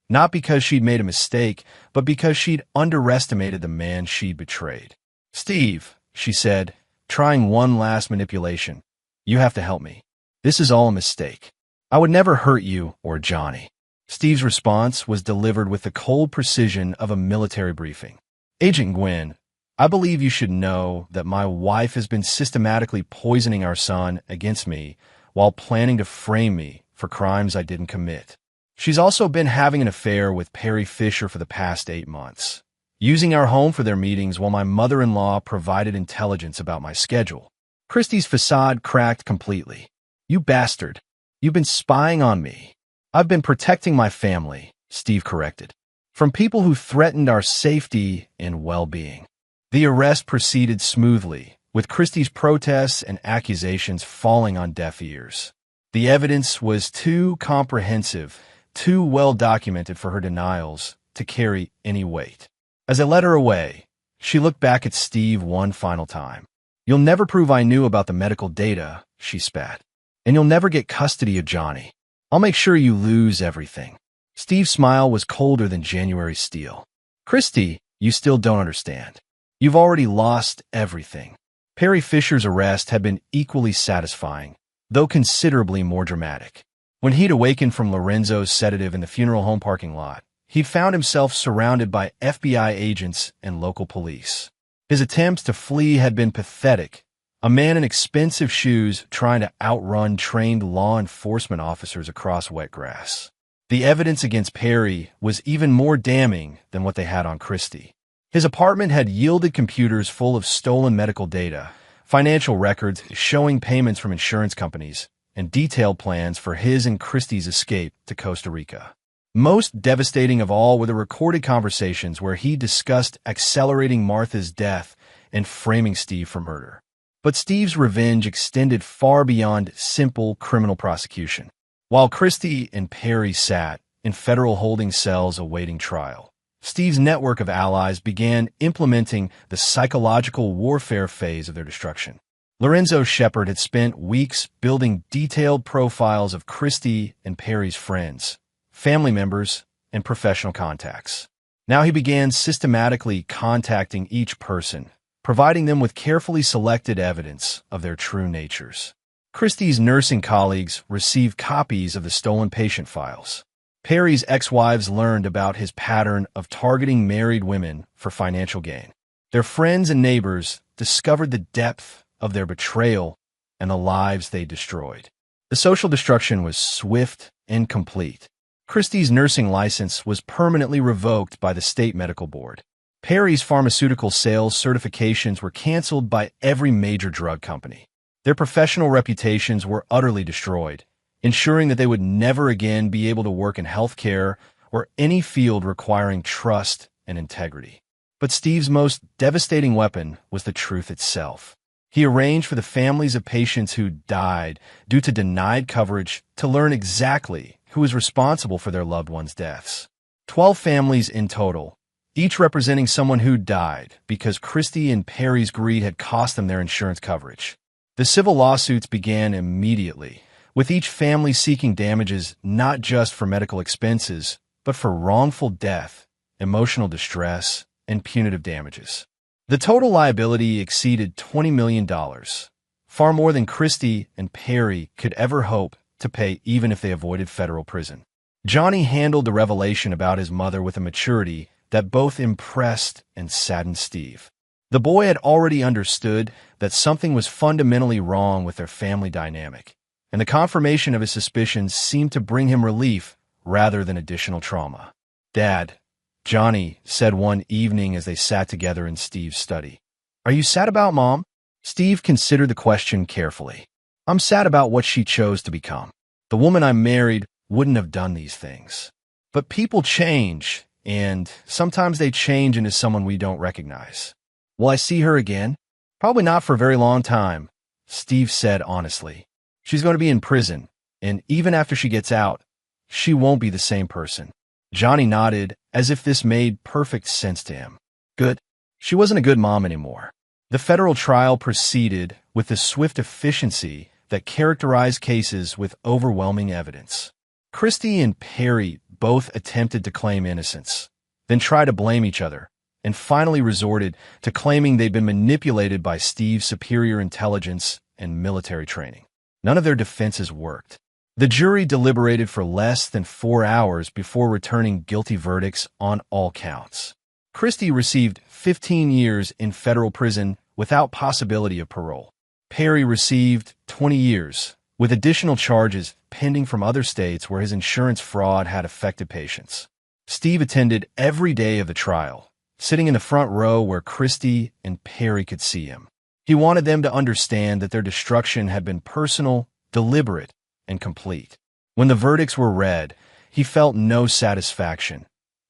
S1: not because she'd made a mistake, but because she'd underestimated the man she'd betrayed. Steve, she said, trying one last manipulation, you have to help me. This is all a mistake. I would never hurt you or Johnny. Steve's response was delivered with the cold precision of a military briefing. Agent Nguyen, I believe you should know that my wife has been systematically poisoning our son against me while planning to frame me for crimes I didn't commit. She's also been having an affair with Perry Fisher for the past 8 months, using our home for their meetings while my mother-in-law provided intelligence about my schedule. Christy's facade cracked completely. You bastard. You've been spying on me. I've been protecting my family, Steve corrected, from people who threatened our safety and well-being. The arrest proceeded smoothly, with Christie's protests and accusations falling on deaf ears. The evidence was too comprehensive too well documented for her denials to carry any weight. As they led her away, she looked back at Steve one final time. "You'll never prove I knew about the medical data," she spat. "And you'll never get custody of Johnny. I'll make sure you lose everything." Steve's smile was colder than January steel. "Christy, you still don't understand. You've already lost everything." Perry Fisher's arrest had been equally satisfying, though considerably more dramatic. When he'd awakened from Lorenzo's sedative in the funeral home parking lot, he'd found himself surrounded by FBI agents and local police. His attempts to flee had been pathetic, a man in expensive shoes trying to outrun trained law enforcement officers across wet grass. The evidence against Perry was even more damning than what they had on Christy. His apartment had yielded computers full of stolen medical data, financial records showing payments from insurance companies, and detailed plans for his and Christy's escape to Costa Rica. Most devastating of all were the recorded conversations where he discussed accelerating Martha's death and framing Steve for murder. But Steve's revenge extended far beyond simple criminal prosecution. While Christy and Perry sat in federal holding cells awaiting trial, Steve's network of allies began implementing the psychological warfare phase of their destruction. Lorenzo Shepard had spent weeks building detailed profiles of Christy and Perry's friends, family members, and professional contacts. Now he began systematically contacting each person, providing them with carefully selected evidence of their true natures. Christy's nursing colleagues received copies of the stolen patient files. Perry's ex-wives learned about his pattern of targeting married women for financial gain. Their friends and neighbors discovered the depth of their betrayal and the lives they destroyed. The social destruction was swift and complete. Christy's nursing license was permanently revoked by the state medical board. Perry's pharmaceutical sales certifications were canceled by every major drug company. Their professional reputations were utterly destroyed, ensuring that they would never again be able to work in healthcare or any field requiring trust and integrity. But Steve's most devastating weapon was the truth itself. He arranged for the families of patients who died due to denied coverage to learn exactly who was responsible for their loved ones' deaths. 12 families in total, each representing someone who died because Christy and Perry's greed had cost them their insurance coverage. The civil lawsuits began immediately, with each family seeking damages not just for medical expenses, but for wrongful death, emotional distress, and punitive damages. The total liability exceeded $20 million, far more than Christy and Perry could ever hope to pay even if they avoided federal prison. Johnny handled the revelation about his mother with a maturity that both impressed and saddened Steve. The boy had already understood that something was fundamentally wrong with their family dynamic, and the confirmation of his suspicions seemed to bring him relief rather than additional trauma. "Dad," Johnny said one evening as they sat together in Steve's study, "are you sad about Mom?" Steve considered the question carefully. "I'm sad about what she chose to become. The woman I married wouldn't have done these things. But people change, and sometimes they change into someone we don't recognize. Will I see her again? Probably not for a very long time," Steve said honestly. "She's going to be in prison, and even after she gets out, she won't be the same person." Johnny nodded as if this made perfect sense to him. Good. She wasn't a good mom anymore. The federal trial proceeded with the swift efficiency that characterized cases with overwhelming evidence. Christy and Perry both attempted to claim innocence, then tried to blame each other, and finally resorted to claiming they'd been manipulated by Steve's superior intelligence and military training. None of their defenses worked. The jury deliberated for less than 4 hours before returning guilty verdicts on all counts. Christy received 15 years in federal prison without possibility of parole. Perry received 20 years, with additional charges pending from other states where his insurance fraud had affected patients. Steve attended every day of the trial, sitting in the front row where Christy and Perry could see him. He wanted them to understand that their destruction had been personal, deliberate, and complete. When the verdicts were read, he felt no satisfaction,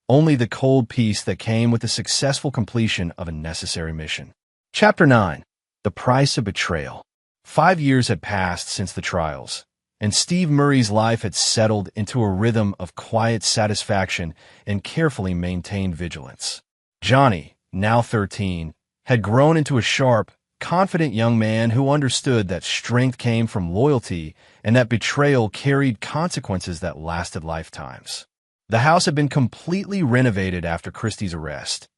S1: only the cold peace that came with the successful completion of a necessary mission. Chapter 9. The Price of Betrayal. 5 years had passed since the trials, and Steve Murray's life had settled into a rhythm of quiet satisfaction and carefully maintained vigilance. Johnny, now 13, had grown into a sharp, confident young man who understood that strength came from loyalty and that betrayal carried consequences that lasted lifetimes. The house had been completely renovated after Christie's arrest,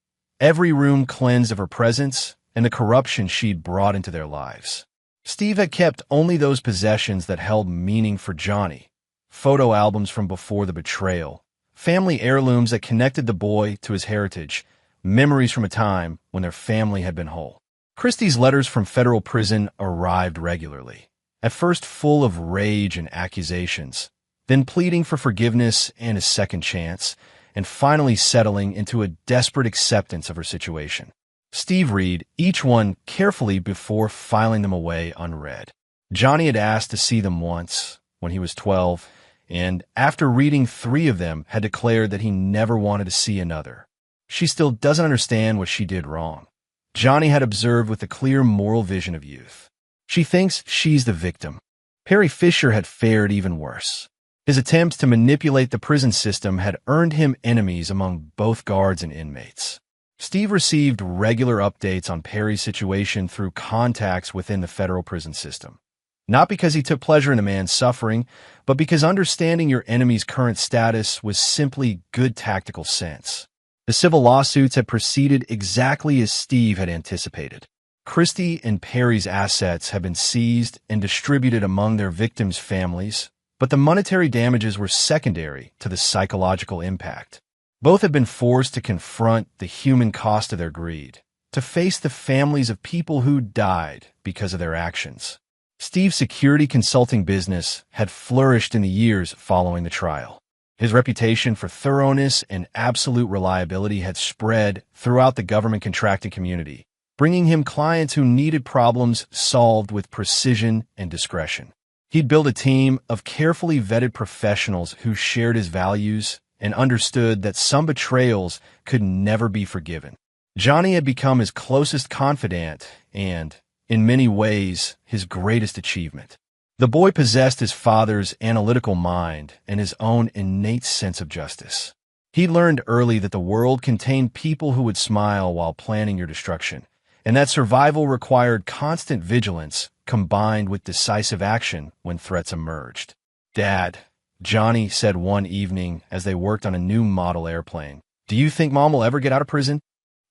S1: every room cleansed of her presence and the corruption she'd brought into their lives. Steve had kept only those possessions that held meaning for Johnny: photo albums from before the betrayal, family heirlooms that connected the boy to his heritage, memories from a time when their family had been whole. Christie's letters from federal prison arrived regularly, at first full of rage and accusations, then pleading for forgiveness and a second chance, and finally settling into a desperate acceptance of her situation. Steve read each one carefully before filing them away unread. Johnny had asked to see them once, when he was 12, and after reading 3 of them, had declared that he never wanted to see another. She still doesn't understand what she did wrong. Johnny had observed with the clear moral vision of youth. She thinks she's the victim. Perry Fisher had fared even worse. His attempts to manipulate the prison system had earned him enemies among both guards and inmates. Steve received regular updates on Perry's situation through contacts within the federal prison system. Not because he took pleasure in a man's suffering, but because understanding your enemy's current status was simply good tactical sense. The civil lawsuits had proceeded exactly as Steve had anticipated. Christie and Perry's assets had been seized and distributed among their victims' families, but the monetary damages were secondary to the psychological impact. Both had been forced to confront the human cost of their greed, to face the families of people who died because of their actions. Steve's security consulting business had flourished in the years following the trial. His reputation for thoroughness and absolute reliability had spread throughout the government contracting community, bringing him clients who needed problems solved with precision and discretion. He'd built a team of carefully vetted professionals who shared his values and understood that some betrayals could never be forgiven. Johnny had become his closest confidant and, in many ways, his greatest achievement. The boy possessed his father's analytical mind and his own innate sense of justice. He learned early that the world contained people who would smile while planning your destruction, and that survival required constant vigilance combined with decisive action when threats emerged. "Dad," Johnny said one evening as they worked on a new model airplane, "do you think Mom will ever get out of prison?"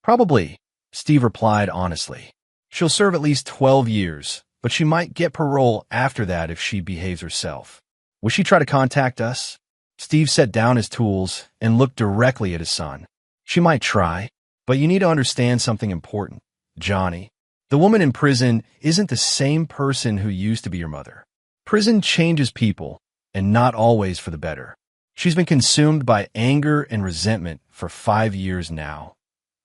S1: "Probably," Steve replied honestly. "She'll serve at least 12 years, but she might get parole after that if she behaves herself." "Will she try to contact us?" Steve set down his tools and looked directly at his son. "She might try, but you need to understand something important, Johnny. The woman in prison isn't the same person who used to be your mother. Prison changes people, and not always for the better. She's been consumed by anger and resentment for 5 years now,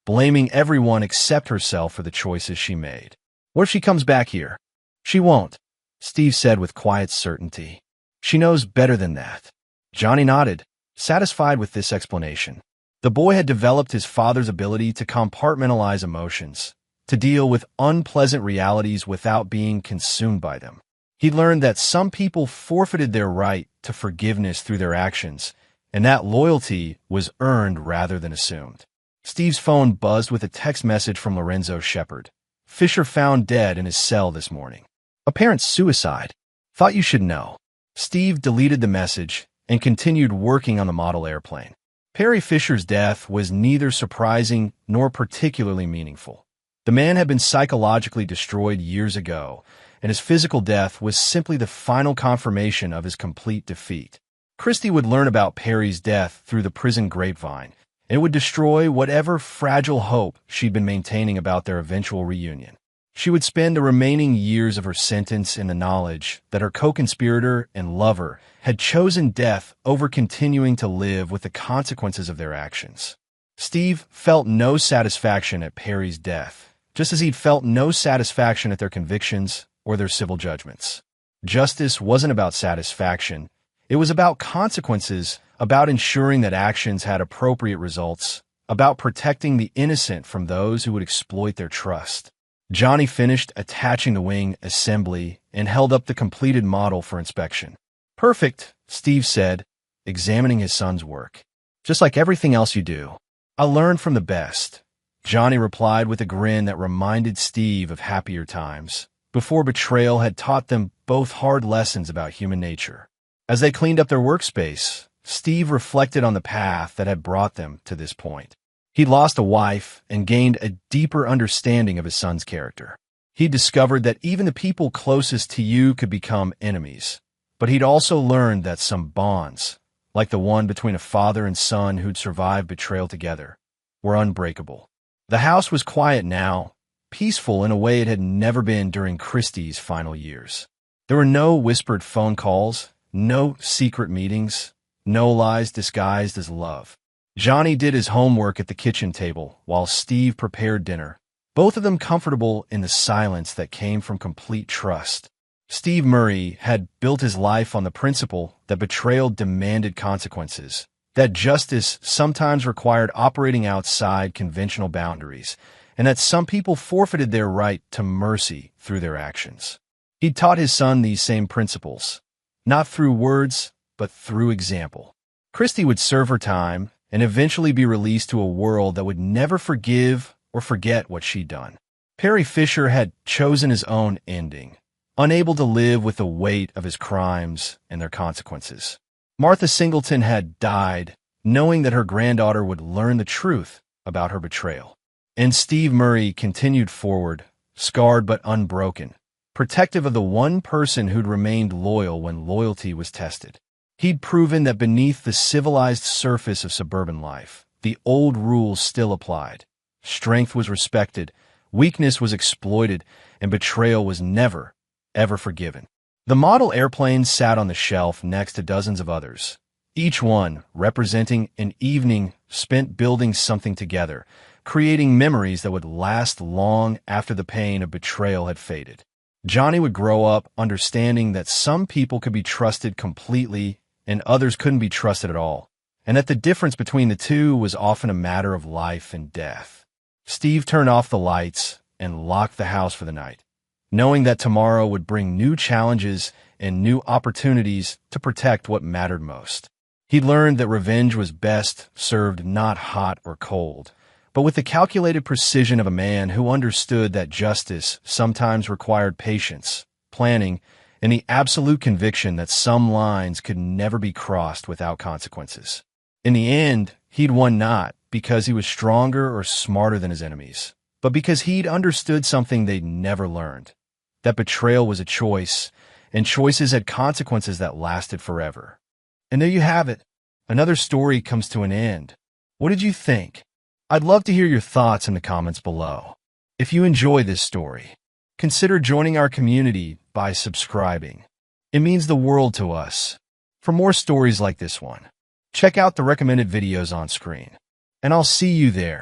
S1: blaming everyone except herself for the choices she made. What if she comes back here?" "She won't," Steve said with quiet certainty. "She knows better than that." Johnny nodded, satisfied with this explanation. The boy had developed his father's ability to compartmentalize emotions, to deal with unpleasant realities without being consumed by them. He learned that some people forfeited their right to forgiveness through their actions, and that loyalty was earned rather than assumed. Steve's phone buzzed with a text message from Lorenzo Shepard. "Fisher found dead in his cell this morning. Apparent suicide. Thought you should know." Steve deleted the message and continued working on the model airplane. Perry Fisher's death was neither surprising nor particularly meaningful. The man had been psychologically destroyed years ago, and his physical death was simply the final confirmation of his complete defeat. Christie would learn about Perry's death through the prison grapevine, and it would destroy whatever fragile hope she'd been maintaining about their eventual reunion. She would spend the remaining years of her sentence in the knowledge that her co-conspirator and lover had chosen death over continuing to live with the consequences of their actions. Steve felt no satisfaction at Perry's death, just as he'd felt no satisfaction at their convictions or their civil judgments. Justice wasn't about satisfaction. It was about consequences, about ensuring that actions had appropriate results, about protecting the innocent from those who would exploit their trust. Johnny finished attaching the wing assembly and held up the completed model for inspection. Perfect, Steve said, examining his son's work. Just like everything else you do. I learned from the best, Johnny replied with a grin that reminded Steve of happier times, before betrayal had taught them both hard lessons about human nature. As they cleaned up their workspace, Steve reflected on the path that had brought them to this point. He'd lost a wife and gained a deeper understanding of his son's character. He discovered that even the people closest to you could become enemies. But he'd also learned that some bonds, like the one between a father and son who'd survived betrayal together, were unbreakable. The house was quiet now, peaceful in a way it had never been during Christie's final years. There were no whispered phone calls, no secret meetings, no lies disguised as love. Johnny did his homework at the kitchen table while Steve prepared dinner, both of them comfortable in the silence that came from complete trust. Steve Murray had built his life on the principle that betrayal demanded consequences, that justice sometimes required operating outside conventional boundaries, and that some people forfeited their right to mercy through their actions. He'd taught his son these same principles, not through words, but through example. Christie would serve her time and eventually be released to a world that would never forgive or forget what she'd done. Perry Fisher had chosen his own ending, unable to live with the weight of his crimes and their consequences. Martha Singleton had died, knowing that her granddaughter would learn the truth about her betrayal. And Steve Murray continued forward, scarred but unbroken, protective of the one person who'd remained loyal when loyalty was tested. He'd proven that beneath the civilized surface of suburban life, the old rules still applied. Strength was respected, weakness was exploited, and betrayal was never, ever forgiven. The model airplane sat on the shelf next to dozens of others, each one representing an evening spent building something together, creating memories that would last long after the pain of betrayal had faded. Johnny would grow up understanding that some people could be trusted completely and others couldn't be trusted at all, and that the difference between the two was often a matter of life and death. Steve turned off the lights and locked the house for the night, knowing that tomorrow would bring new challenges and new opportunities to protect what mattered most. He learned that revenge was best served not hot or cold, but with the calculated precision of a man who understood that justice sometimes required patience, planning, and the absolute conviction that some lines could never be crossed without consequences. In the end, he'd won not because he was stronger or smarter than his enemies, but because he'd understood something they'd never learned, that betrayal was a choice, and choices had consequences that lasted forever. And there you have it. Another story comes to an end. What did you think? I'd love to hear your thoughts in the comments below. If you enjoy this story, consider joining our community by subscribing. It means the world to us. For more stories like this one, check out the recommended videos on screen. And I'll see you there.